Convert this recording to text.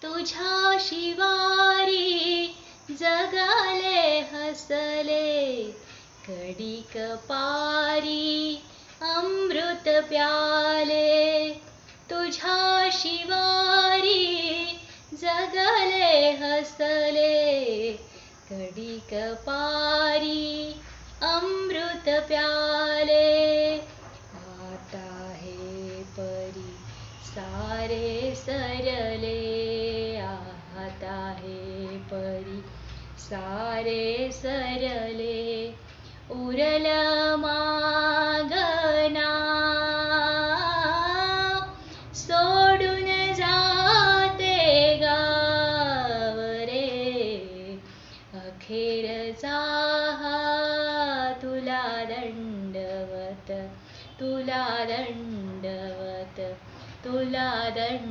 तुझ्या शिवारी जगले हसले, कडिक पारी अमृत प्याले. तुझ्या शिवारी जगले हसले, कडिक पारी अमृत प्याले. आता हे परी सारे सरले, आता हे परी सारे सरले. उरल मागना सोडून जाते गाव रे, अखेरचा तुला दंडवत, तुला दंडवत, तुला दंडवत.